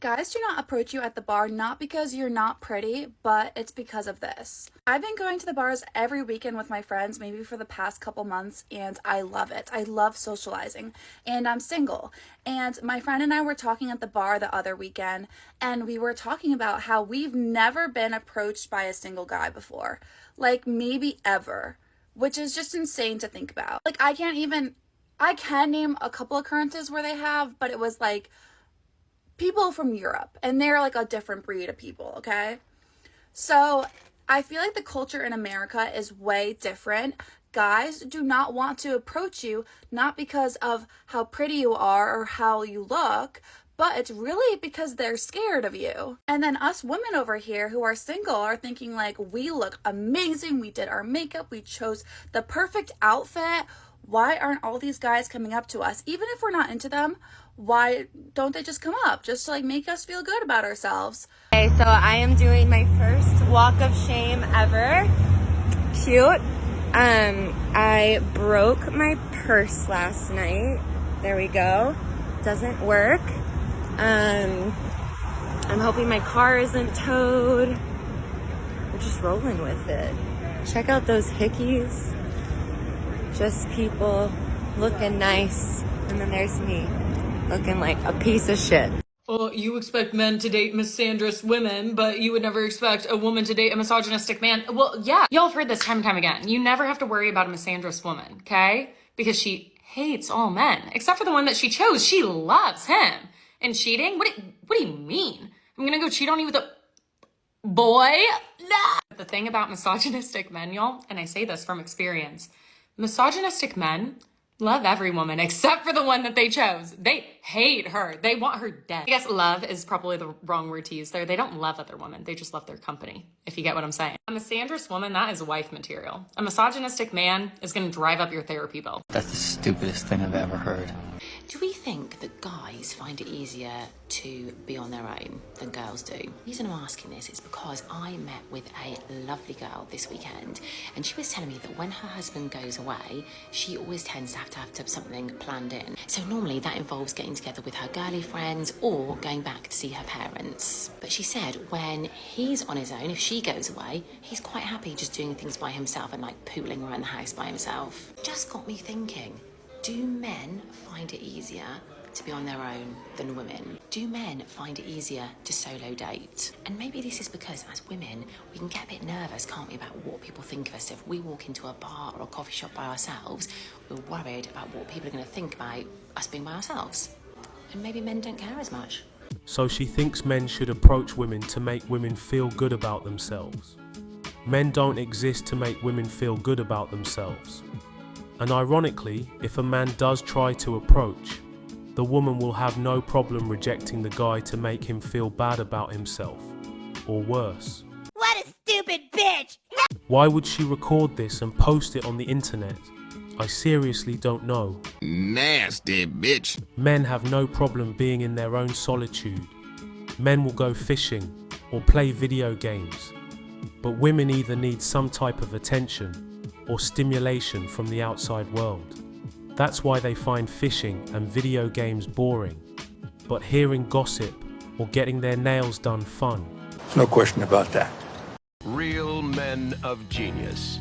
Guys do not approach you at the bar not because you're not pretty, but it's because of this. I've been going to the bars every weekend with my friends, maybe for the past couple months, and I love it. I love socializing, and I'm single. And my friend and I were talking at the bar the other weekend, and we were talking about how we've never been approached by a single guy before. Like, maybe ever, which is just insane to think about. Like, I can name a couple occurrences where they have, but it was like people from Europe, and they're like a different breed of people, okay? So I feel like the culture in America is way different. Guys do not want to approach you, not because of how pretty you are or how you look, but it's really because they're scared of you. And then us women over here who are single are thinking like, we look amazing, we did our makeup, we chose the perfect outfit. Why aren't all these guys coming up to us? Even if we're not into them, why don't they just come up just to like make us feel good about ourselves? Okay, so I am doing my first walk of shame ever. Cute. I broke my purse last night. There we go. Doesn't work. I'm hoping my car isn't towed. We're just rolling with it. Check out those hickeys. Just people looking nice. And then there's me looking like a piece of shit. Well, you expect men to date misandrous women, but you would never expect a woman to date a misogynistic man. Well, yeah, y'all have heard this time and time again. You never have to worry about a misandrous woman, okay? Because she hates all men, except for the one that she chose. She loves him. And cheating? What do you mean? I'm gonna go cheat on you with a boy? Nah. The thing about misogynistic men, y'all, and I say this from experience, misogynistic men love every woman except for the one that they chose. They hate her. They want her dead. I guess love is probably the wrong word to use there. They don't love other women. They just love their company, if you get what I'm saying. A misandrous woman, that is wife material. A misogynistic man is going to drive up your therapy bill. That's the stupidest thing I've ever heard. Do we think that guys find it easier to be on their own than girls do? The reason I'm asking this is because I met with a lovely girl this weekend, and she was telling me that when her husband goes away, she always tends to have something planned in. So normally that involves getting together with her girly friends or going back to see her parents. But she said when he's on his own, if she goes away, he's quite happy just doing things by himself and like pootling around the house by himself. Just got me thinking. Do men find it easier to be on their own than women? Do men find it easier to solo date? And maybe this is because as women, we can get a bit nervous, can't we, about what people think of us. If we walk into a bar or a coffee shop by ourselves, we're worried about what people are going to think about us being by ourselves. And maybe men don't care as much. So she thinks men should approach women to make women feel good about themselves. Men don't exist to make women feel good about themselves. And ironically, if a man does try to approach, the woman will have no problem rejecting the guy to make him feel bad about himself, or worse. What a stupid bitch! Why would she record this and post it on the internet? I seriously don't know. Nasty bitch. Men have no problem being in their own solitude. Men will go fishing or play video games. But women either need some type of attention or stimulation from the outside world. That's why they find fishing and video games boring, but hearing gossip or getting their nails done fun. No question about that. Real men of genius.